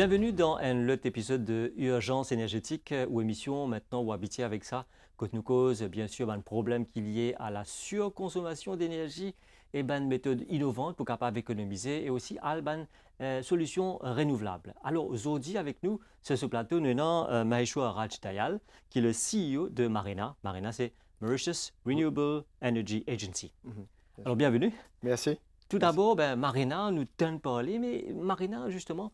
Bienvenue dans un autre épisode de Urgence énergétique ou émission maintenant ou habitué avec ça, que nous cause bien sûr un problème qui est lié à la surconsommation d'énergie et une méthode innovante pour capable économiser et aussi à une solution renouvelable. Alors aujourd'hui avec nous sur ce plateau nous avons Maheshwar Raj Dayal qui est le CEO de Marina. Marina c'est Mauritius Renewable Energy Agency. Alors bienvenue. Merci. Tout Merci. d'abord, Marina nous donne parler, mais Marina, justement,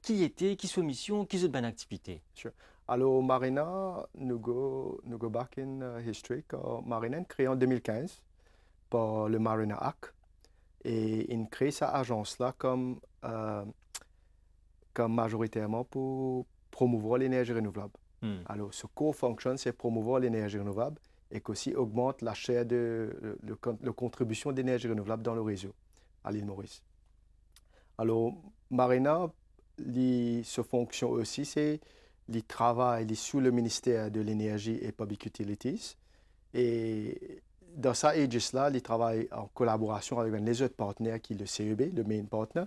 qui était, qui soit mission, qui soit bonne activité? Sure. Alors, Marina, nous go back in history. Marina est créée en 2015 par le Marina Act et il crée sa agence-là comme majoritairement pour promouvoir l'énergie renouvelable. Alors, ce core function, c'est promouvoir l'énergie renouvelable et qu'aussi augmente la share de la contribution d'énergie renouvelable dans le réseau à l'île Maurice. Alors, Marina, sa fonction aussi, c'est le travail sous le ministère de l'Énergie et Public Utilities. Et dans ça, là, il travaille en collaboration avec les autres partenaires qui est le CEB, le main partner,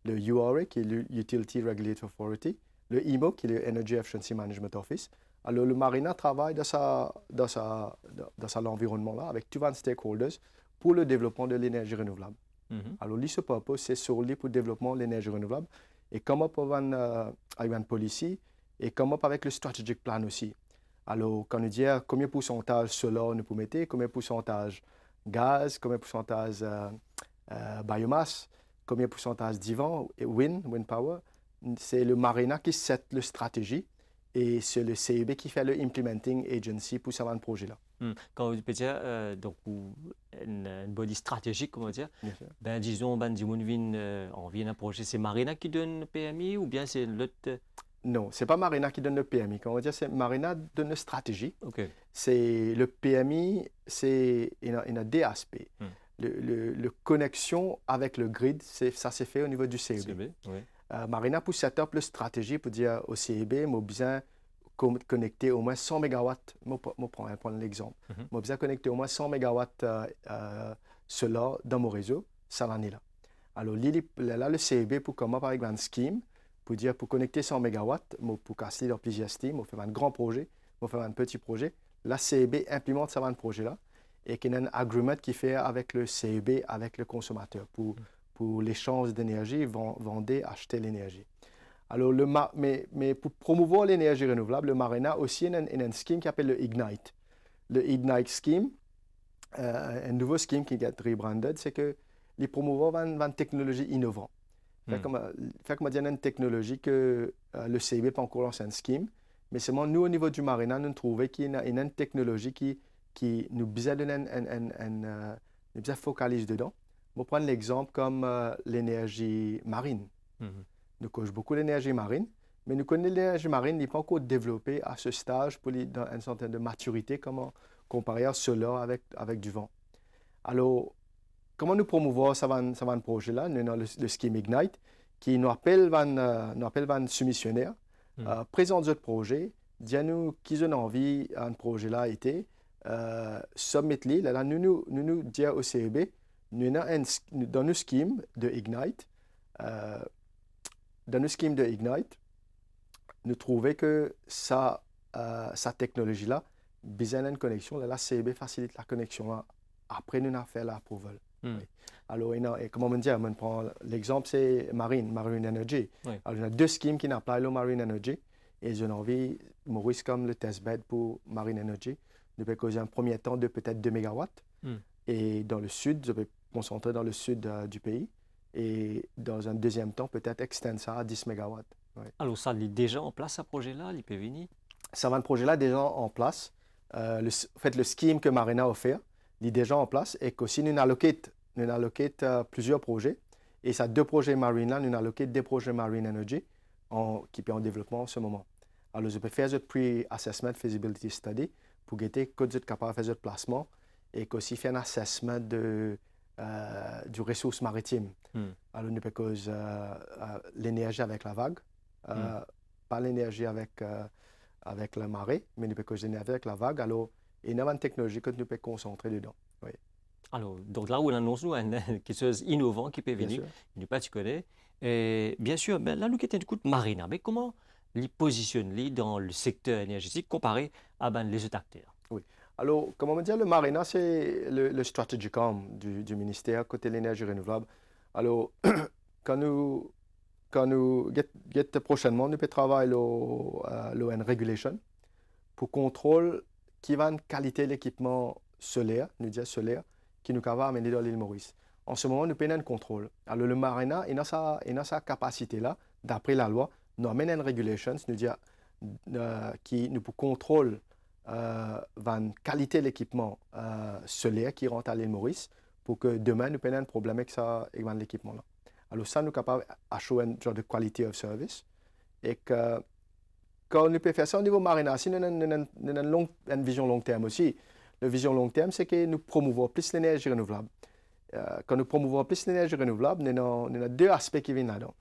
le URA, qui est le Utility Regulatory Authority, le EMO, qui est le Energy Efficiency Management Office. Alors, le Marina travaille dans l'environnement-là avec tous les stakeholders pour le développement de l'énergie renouvelable. Alors, ce purpose, c'est surtout pour le développement de l'énergie renouvelable et comment avec une policy et comment avec le strategic plan aussi. Alors, quand on dit combien de pourcentage solaire nous pouvons mettre, combien de pourcentage gaz, combien de pourcentage biomasse, combien de pourcentage divan, wind power, c'est le Marina qui set la stratégie et c'est le CEB qui fait le implementing agency pour ce projet-là. Quand vous dites donc une body stratégique, comment dire, Bien sûr. disons, du monde vient on vient d'un projet, c'est Marina qui donne le PMI ou bien c'est l'autre? Non, ce n'est pas Marina qui donne le PMI. Quand on va dire c'est Marina donne la stratégie. Ok. C'est le PMI, il y a deux aspects. Le connexion avec le grid, ça s'est fait au niveau du CEB. CEB, oui. Marina pour set up la stratégie pour dire au CEB, moi besoin connecter au moins 100 MW. Je prends l'exemple. Moi besoin connecter au moins 100 MW solaire dans mon réseau, ça l'année-là. Alors là, le CEB pour commencer avec un scheme pour dire pour connecter 100 MW, pour casser dans plusieurs steams, on fait un grand projet, on fait un petit projet. La CEB implémente ce projet-là et qu'il y a un agreement qui fait avec le CEB, avec le consommateur pour l'échange d'énergie, vendre, acheter l'énergie. Alors, mais pour promouvoir l'énergie renouvelable, le Marina aussi a un scheme qui s'appelle le Ignite. Le Ignite Scheme, un nouveau scheme qui est rebranded, c'est que les promouvoir une technologie innovante. Fait que dire une technologie que le CIB pas encore lancé un scheme, mais seulement nous au niveau du Marina, nous trouvons qu'il y a une technologie qui nous besoin nous focalise dedans. On va prendre l'exemple comme l'énergie marine. Nous connaissons beaucoup l'énergie marine, mais nous connaissons l'énergie marine n'est pas encore développée à ce stage dans une certaine de maturité comparé à cela avec du vent. Alors, comment nous promouvoir ce projet-là? Nous avons le Scheme Ignite qui nous appelle un soumissionnaire, présente notre projet, dis-nous qui ont envie un projet-là a été, submit-le. Là, nous disons au CEB, nous avons dans le scheme de Ignite, nous trouvons que sa technologie-là, besoin d'une connexion. Là, la CEB facilite la connexion là. Après, nous avons fait l'approval. Oui. Alors, comme on dit, on prend l'exemple, c'est Marine Energy. Oui. Alors, il y a deux schemes qui n'appliquent au Marine Energy. Et j'ai envie, Maurice, comme le testbed pour Marine Energy, nous pouvons causer un premier temps de peut-être 2 MW. Et dans le sud, je vais concentrer dans le sud du pays. Et dans un deuxième temps, peut-être extendre ça à 10 MW. Oui. Alors, ça, il est déjà en place, ce projet-là, il peut venir? Ça va un projet-là déjà en place. Le scheme que Marina a offert, il est déjà en place et qu'aussi nous allocate plusieurs projets. Et ces deux projets Marine-là, nous allocate des projets Marine Energy qui sont en développement en ce moment. Alors, je peux faire ce pre-assessment feasibility study pour guetter que vous êtes capable de faire ce placement et qu'aussi faire un assessment du ressource maritime. Alors, nous pouvons cause l'énergie avec la vague, pas l'énergie avec la marée, mais nous pouvons cause l'énergie avec la vague. Alors, il y a une technologie que nous pouvons concentrer dedans. Oui. Alors, donc là où on annonce nous quelque chose d'innovant qui peut venir, il n'est pas tu connais, Et bien sûr, ben, là, nous qui écoute Marina, mais comment les positionne dans le secteur énergétique comparé à ben, les autres acteurs? Oui. Alors, comme on me dit, le Marina, c'est le strategic arm du ministère côté de l'énergie renouvelable. Alors, quand nous, quand nous get prochainement, nous pouvons travailler l'ON Regulation pour contrôle qui va une qualité de l'équipement solaire, nous disons solaire, qui nous va amener dans l'île Maurice. En ce moment, nous payons un contrôle. Alors, le Marina, il a sa capacité là, d'après la loi, nous amène une regulation, nous dit, qui nous contrôle la qualité de l'équipement solaire qui rentre à l'île Maurice pour que demain, nous payons un problème avec ça, avec l'équipement là. Alors, ça, nous sommes capables d'assurer un genre de quality of service et que quand on peut faire ça au niveau marina, si nous avons une vision long terme aussi. La vision long terme, c'est que nous promouvons plus l'énergie renouvelable. Quand nous promouvons plus l'énergie renouvelable, nous avons deux aspects qui viennent là-dedans.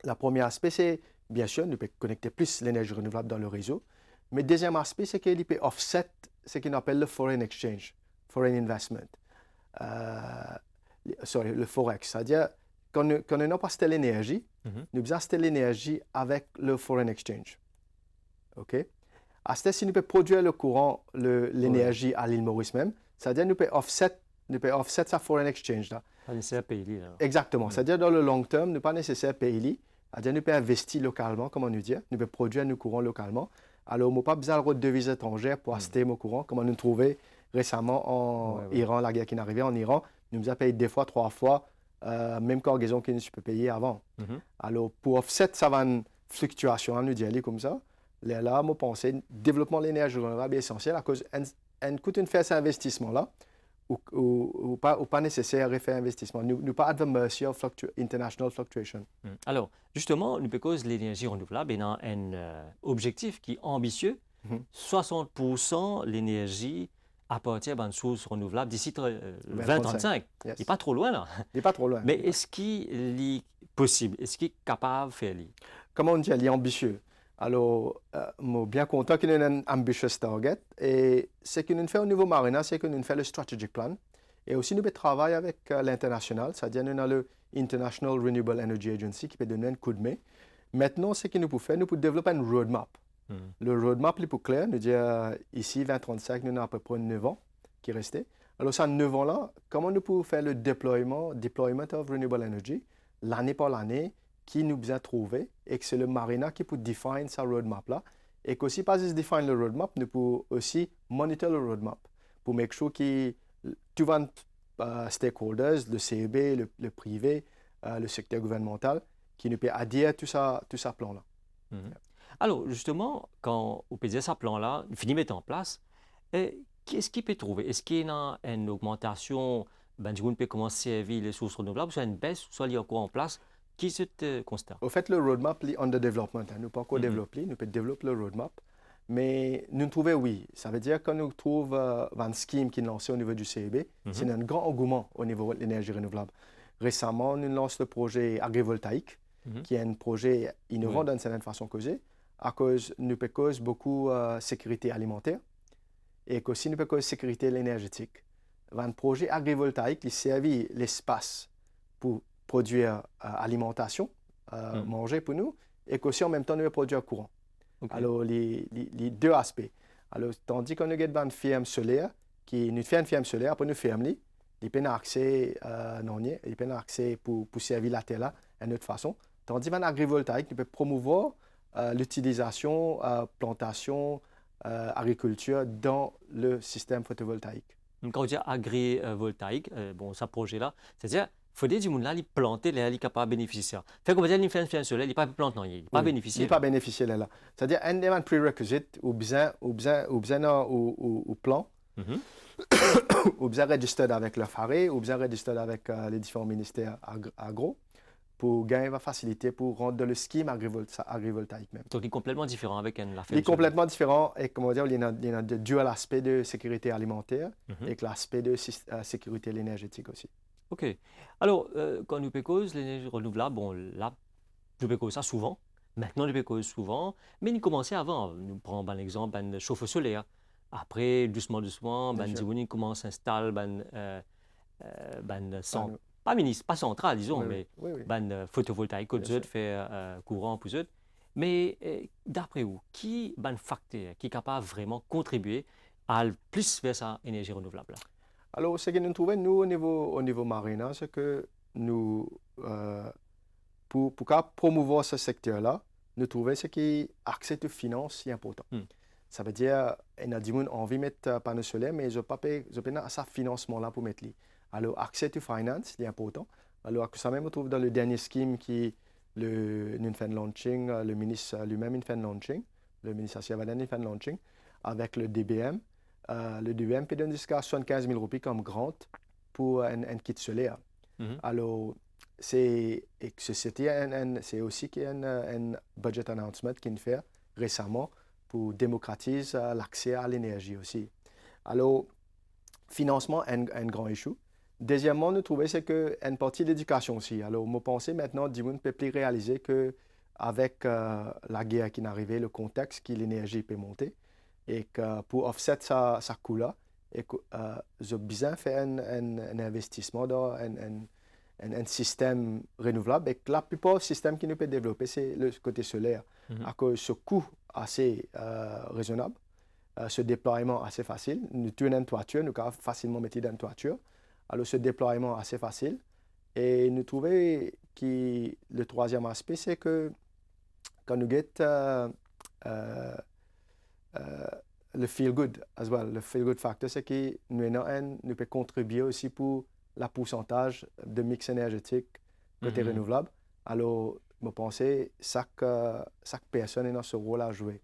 Le premier aspect, c'est, bien sûr, nous pouvons connecter plus l'énergie renouvelable dans le réseau. Mais le deuxième aspect, c'est qu'il peut offset ce qu'on appelle le foreign exchange, foreign investment. Le forex. C'est-à-dire, quand nous n'avons pas acheté l'énergie, nous devons acheter l'énergie avec le foreign exchange. OK? Si nous pouvons produire le courant, l'énergie à l'île Maurice même, c'est-à-dire nous pouvons offset sa foreign exchange. Là. Pas nécessaire pays là. Exactement. C'est-à-dire dans le long terme, nous pas nécessaire payer. C'est-à-dire nous pouvons investir localement, comme on nous dit. Nous pouvons produire nos courants localement. Alors, nous n'avons pas besoin de devises étrangères pour acheter nos courants, comme on nous trouvait récemment en Iran, la guerre qui est arrivée en Iran. Nous nous avons payé 2 fois, 3 fois, même cargaison que nous ne pouvons payer avant. Alors, pour offset ça va une fluctuation, on nous dit comme ça. Là, je pense que le développement de l'énergie renouvelable est essentiel à cause d'un coût de faire cet investissement-là ou pas nécessaire de faire investissement. Nous pas à la merci of international fluctuation. Alors, justement, nous cause l'énergie renouvelable a un objectif qui est ambitieux. 60% l'énergie appartient à une source renouvelable d'ici 2035. Yes. Il n'est pas trop loin, là. Il n'est pas trop loin. Mais est-ce qu'il est possible? Est-ce qu'il est capable de faire? Comment on dit, il est ambitieux. Alors, je suis bien content qu'il y ait un ambitious target. Et ce que nous faisons au niveau Marina, c'est que nous faisons le strategic plan. Et aussi, nous travaillons avec l'international, c'est-à-dire nous avons le International Renewable Energy Agency qui peut donner un coup de main. Maintenant, ce que nous pouvons faire, nous pouvons développer une roadmap. Le roadmap est plus clair. Nous disons ici, 2035, nous avons à peu près 9 ans qui restent. Alors, ces 9 ans-là, comment nous pouvons faire le deployment of renewable energy, l'année par l'année, qui nous besoin trouver et que c'est le Marina qui peut définir sa roadmap là et qu'aussi pas juste définir le roadmap, nous pouvons aussi monitor le roadmap pour make sure que tous les stakeholders, le CEB, le privé, le secteur gouvernemental, qui nous peut adhérer à tout ça plan là. Alors justement, quand on peut dire ça plan là, il finit de mettre en place, qu'est-ce qu'il peut trouver? Est-ce qu'il y a une augmentation, du coup on peut commencer à servir les sources renouvelables, soit une baisse, soit il y a quoi en place? Qui est ce constat? Au fait, le roadmap est under development. Nous pas encore développé, nous peut développer le roadmap. Mais nous trouvons, oui. Ça veut dire que nous trouvons un scheme qui est lancé au niveau du CEB. C'est un grand engouement au niveau de l'énergie renouvelable. Récemment, nous lançons le projet agrivoltaïque, qui est un projet innovant d'une certaine façon causée, à cause nous peut cause beaucoup de sécurité alimentaire et aussi nous peut cause sécurité énergétique. Un projet agrivoltaïque qui servit l'espace pour produire alimentation, manger pour nous, et qu'aussi en même temps nous produire courant. Okay. Alors, les deux aspects. Alors, tandis qu'on a une ferme solaire, qui nous fait une ferme solaire, pour nous ferme, il peut avoir accès il peut avoir accès pour servir la terre là d'une autre façon. Tandis qu'un agrivoltaïque, il peut promouvoir l'utilisation, plantation, agriculture dans le système photovoltaïque. Quand on dit agrivoltaïque, ce projet-là, c'est-à-dire il faut dire du monde là, il planter, il est capable de bénéficier. Fait qu'on va dire qu'il fait un soleil, il n'est pas planté, non, il n'est pas bénéficié. Il n'est pas bénéficié là. C'est-à-dire un des prérequisites ou besoin ou plan, ou besoin registré avec le FARE, ou besoin registré avec les différents ministères agro pour gagner la facilité pour rendre le scheme agrivoltaïque même. Donc il est complètement différent avec la ferme. Il est complètement différent et comment dire, il y a de dual aspect de sécurité alimentaire et l'aspect de sécurité énergétique aussi. OK. Alors, quand nous cause l'énergie renouvelable, là, nous cause ça souvent. Maintenant, nous cause souvent. Mais nous commençons avant. Nous prenons l'exemple d'un chauffe-eau solaire. Après, doucement, nous commençons à installer pas ministre, pas central, disons, Oui, oui, mais oui, oui, ban photovoltaïque, bien sûr. autres fait courant pour eux. Mais d'après vous, qui ban facteur qui est capable vraiment contribuer à plus vers sa énergie renouvelable là? Alors, ce que nous trouvons, nous, au niveau marina, c'est que nous, euh, pour promouvoir ce secteur-là, nous trouvons ce qui accès aux finances est important. Hmm. Ça veut dire, il y a des gens qui ont envie de mettre panneaux solaires, mais ils n'ont pas payé ce financement-là pour mettre les. Alors, accès aux finances est important. Alors, ça même, on trouve dans le dernier scheme qui, nous fait launching, le ministre lui-même, il fait launching, le ministre Asiavadan, il fait launching, avec le DBM. Le DBM peut donner jusqu'à 75 000 roupies comme grant pour un kit solaire. Mhm. Alors, c'est aussi qu'il y a un budget announcement qu'il fait récemment pour démocratiser l'accès à l'énergie aussi. Alors, financement est un grand issue. Deuxièmement, nous trouvons c'est que une partie de l'éducation aussi. Alors, moi pensez maintenant, du monde peut plus réaliser que avec la guerre qui est arrivée, le contexte que l'énergie peut monter et que pour offset sa coût-là, et que j'ai besoin de faire un investissement dans un système renouvelable et que la plupart des systèmes qui nous peut développer, c'est le côté solaire. Mhm. À cause de ce coût assez raisonnable, ce déploiement assez facile. Nous tournons une toiture, nous pouvons facilement mettre dans une toiture. Alors, ce déploiement assez facile. Et nous trouvons que le troisième aspect, c'est que quand nous avons le feel good as well, le feel good factor, c'est que nous pouvons contribuer aussi pour le pourcentage de mix énergétique côté Mhm. renouvelable. Alors, je pense que chaque personne a dans ce rôle à jouer.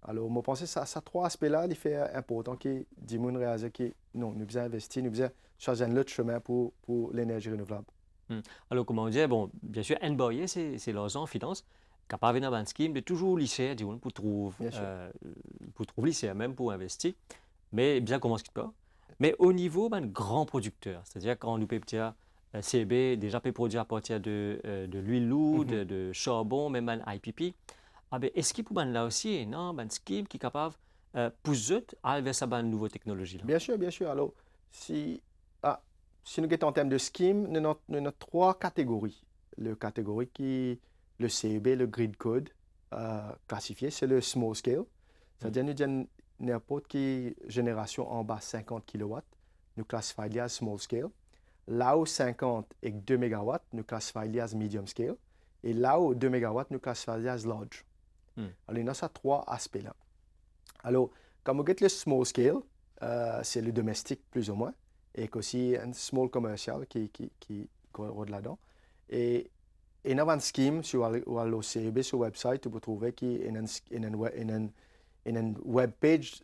Alors, je pense que ces trois aspects-là, il fait important que les gens réalisent que non, nous devons investir, nous devons choisir un autre chemin pour l'énergie renouvelable. Hmm. Alors, comme on disait, bon, bien sûr, NBOE, c'est l'argent en finance, capable d'avoir un scheme de toujours lycée, disons, Bien sûr. pour trouver lycée, même pour investir, mais bien commence quelque part. Mais au niveau ben, grand producteur, c'est-à-dire quand nous peut dire CB déjà peut produire à partir de l'huile lourde, Mhm. de charbon, même un IPP, ah ben, est-ce qu'il peut ben, là aussi, non, ben, scheme qui est capable pour eux aller vers sa ben, nouvelle technologie là? Bien sûr, bien sûr. Alors, si, si nous regardons en termes de scheme, nous avons trois catégories. Le catégorie qui, le CEB, le grid code classifié, c'est le small scale. Hmm. C'est-à-dire, nous avons n'importe quelle génération en bas 50 kW, nous classifions as small scale. Là où 50 et 2 MW, nous classifions as medium scale. Et là où 2 MW, nous classifions as large. Hmm. Alors, il y a ces trois aspects-là. Alors, comme vous le small scale, c'est le domestique plus ou moins, et aussi un small commercial qui rentre là-dedans. Et il y a un scheme sur l'OCB, sur le website, vous trouver qu'il y a une web page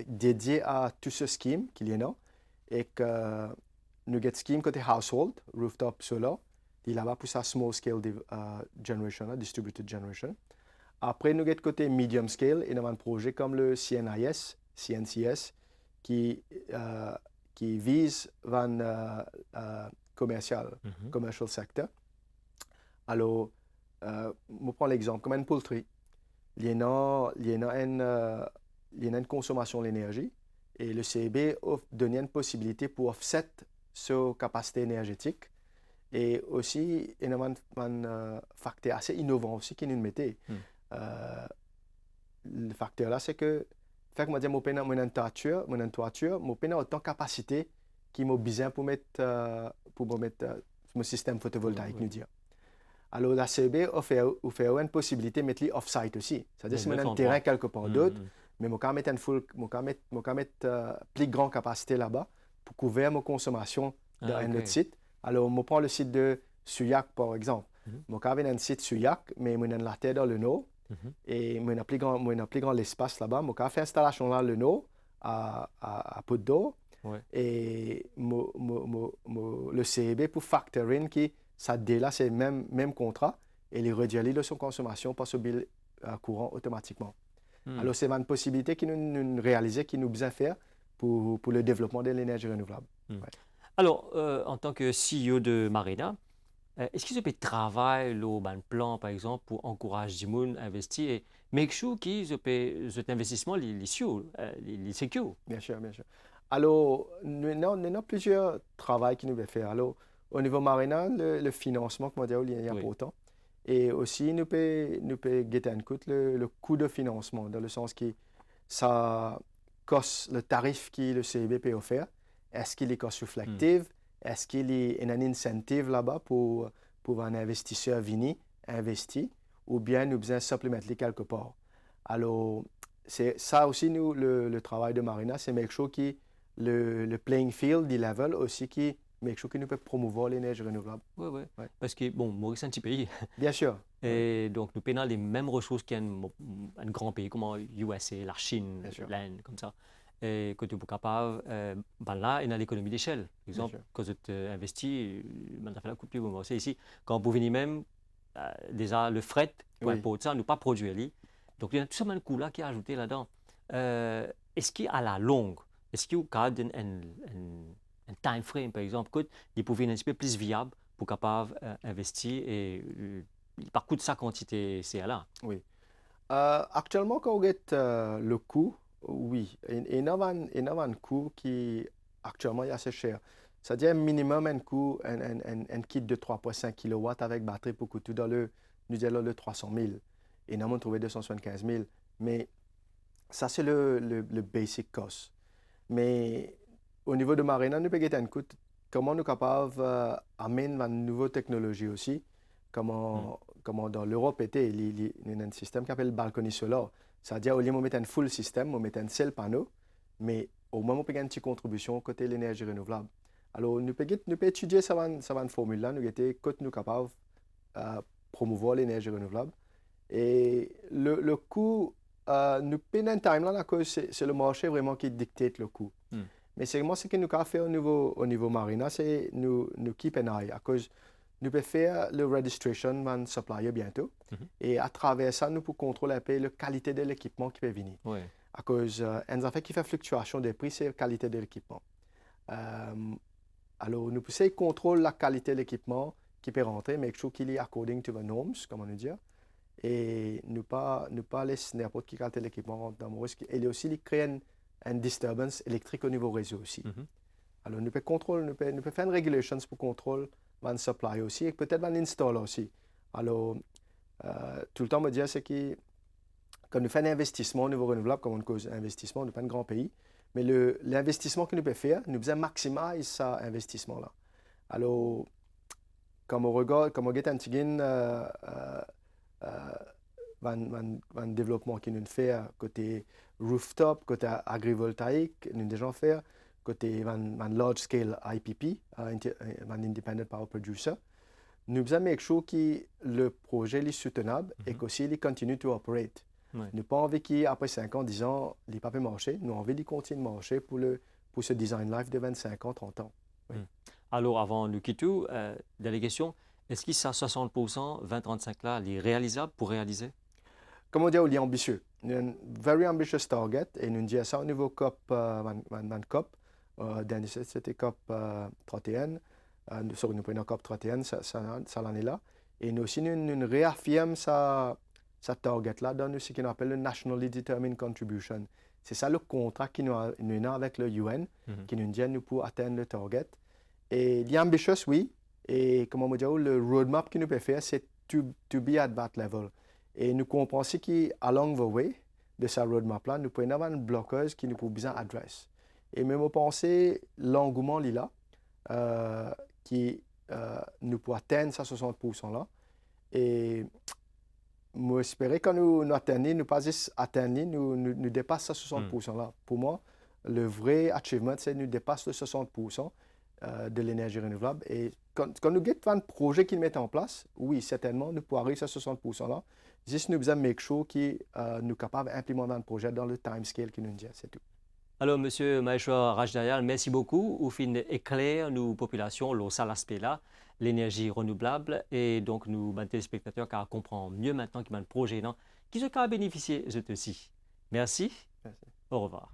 dédiée à tout ce scheme qu'il y a, et que nous avons un scheme côté household, rooftop solar, il est là-bas pour sa small scale generation, distributed generation. Après, nous avons côté medium scale, il y a un projet comme le CNCS, qui, qui vise un commercial sector. Alors, je prends l'exemple comme une poultry. Il y a une consommation d'énergie et le CEB donne une possibilité pour offset sa capacité énergétique. Et aussi, il y a un facteur assez innovant aussi qui nous mettait. Le facteur là, c'est que fait que moi dire mon une toiture, mon autant de capacité qui m'a besoin pour mettre mon système photovoltaïque nous dire. Alors la CB offre une possibilité de mettre off-site aussi. C'est-à-dire si on a un terrain quelque part d'autre, mais je peux mettre plus grande capacité là-bas pour couvrir ma consommation dans un autre site. Alors, je prends le site de Suyac, par exemple. Je peux avoir un site Suyac, mais je la terre dans le nord. Et je n'ai plus grand l'espace là-bas. Je peux faire l'installation là le nord à peu d'eau. Ouais. Et le CEB pour factoring qui ça là c'est le même contrat et les réduire de son consommation par ce bill courant automatiquement. Alors c'est une possibilité qui nous réaliser, qui nous besoin faire pour le développement de l'énergie renouvelable. Ouais. Alors, en tant que CEO de Marina, est-ce qu'ils ont travailler le plan, par exemple, pour encourager les gens à investir et make sure que cet investissement est sûr, est secure? Bien sûr, bien sûr. Alors, nous avons plusieurs travaux qui nous veulent faire. Alors, Au niveau marina, le financement, comme on dit, il y a Oui. pas autant. Et aussi, nous pouvons guetter un coup le coût de financement, dans le sens que ça coste le tarif que le CIB peut offrir. Est-ce qu'il est cost Hmm. reflective? Est-ce qu'il y a un incentive là-bas pour un investisseur venir investir? Ou bien nous besoin supplémenter quelque part? Alors, c'est ça aussi, nous, le travail de Marina, c'est make sure que le playing field, le level aussi, qui make sure que nous pouvons promouvoir l'énergie renouvelable. Ouais, ouais. Ouais. Parce que, bon, Maurice, c'est un petit pays. Bien sûr. Ouais, Et donc, nous payons les mêmes ressources qu'un grand pays comme USA, la Chine, bien sûr. l'Inde, comme ça. Et que tu es capable, ben là, il y a l'économie d'échelle. Par Bien exemple, sûr. quand tu investis, ben, fait la coupe plus bon. C'est ici, quand vous venez même, déjà, le fret, pour Oui. importer ça, nous pas produire. Donc, il y a tout ce même coût-là qui est ajouté là-dedans. Est-ce qu'à la longue, est-ce qu'il y a un time frame, par exemple, que il pouvait être un petit peu plus viable pour capable investir et par contre sa quantité c'est là. Oui. Actuellement, quand on regarde le coût, oui, il y a un coût qui actuellement est assez cher. C'est-à-dire minimum un coût, un kit de 3,5 kW avec batterie pour coûter dans nous disons le 300 000. Et nous avons trouvé 275 000. Mais ça, c'est le basic cost. Mais au niveau de Marina, nous pouvons un coût. Comment nous sommes capables d'amener une nouvelle technologie aussi? Mm. Comment dans l'Europe était, il y a un système qui s'appelle balcony solar. C'est-à-dire, au lieu de mettre un full système, on met un seul panneau, mais au moins, on peut gagner une petite contribution côté de l'énergie renouvelable. Alors, nous pouvons étudier cette formule-là, nous sommes nous capables de promouvoir l'énergie renouvelable. Et le coût, nous payons un timeline à cause c'est le marché vraiment qui dictate le coût. Mm. Mais c'est moi ce que nous avons fait au niveau Marina, c'est nous keep an eye à cause nous pouvons faire le registration d'un supplier bientôt. Mhm. Et à travers ça, nous pouvons contrôler un peu la qualité de l'équipement qui peut venir. Ouais. À cause, un affaire qui fait fluctuation des prix, c'est la qualité de l'équipement. Alors, nous pouvons contrôler la qualité de l'équipement qui peut rentrer, make sure qu'il est according to the norms, comme on dit. Et ne pas laisser n'importe qui qualité de l'équipement rentrer dans mon risque. Et aussi, il crée une disturbance électrique au niveau réseau aussi. Mhm. Alors, nous pouvons faire une regulation pour contrôler un supply aussi et peut-être un install aussi. Alors, tout le temps, me dire, c'est que quand nous faisons un investissement au niveau renouvelable, comme on cause investissement, nous n'est pas un grand pays, mais l'investissement que nous pouvons faire, nous devons maximiser cet investissement-là. Alors, comme on regarde, comme on regarde un petit un développement qui nous fait côté rooftop, côté agrivoltaïque, nous déjà fait côté un large scale IPP, un independent power producer. Nous devons make sure que le projet est soutenable et qu'aussi il continue to operate. Ouais. Nous pas envie qu'après 5 ans, 10 ans, il n'ait pas pu marcher. Nous avons envie qu'il continue de marcher pour ce design life de 25 ans, 30 ans. Oui. Mm. Alors avant le quitter, des questions, est-ce qu'il ça 60%, 20-35 là, il est réalisable pour réaliser? Comme on dit, il est ambitieux. Il y a un very ambitious target et nous disons ça au niveau COP, COP. Dernier, c'était COP 31. Nous prenons COP 31, ça l'année là. Et nous aussi, nous réaffirmons sa target-là dans ce qu'on appelle le Nationally Determined Contribution. C'est ça le contrat qui nous a avec le UN, qui nous dit nous pour atteindre le target. Et il est ambitieux, oui. Et comme on dit, le roadmap qu'il nous peut faire, c'est to be at that level. Et nous comprenons qu'along the way de sa roadmap-là, nous pouvons avoir une bloqueuse qui nous peut bien adresser. Et même penser l'engouement là, qui nous peut atteindre ça 60%-là. Et moi, j'espère que nous atteignons, nous pas juste atteindre, nous dépassons ce 60%-là. Pour moi, le vrai achievement, c'est que nous dépassons le 60% de l'énergie renouvelable. Et quand nous avons un projet qui met en place, oui, certainement, nous pourrons arriver à ce 60%-là. Juste nous besoin make sure que nous sommes capables d'implémenter un projet dans le time scale qui nous dit, c'est tout. Alors, Monsieur Maheshwar Rajdayal, merci beaucoup. Au fin éclaire nos populations, le ça l'aspect là, l'énergie renouvelable, et donc nous, ben, téléspectateurs, car comprendre mieux maintenant qu'il y a un projet qui se bénéficier de ceci. Merci. Merci. Au revoir.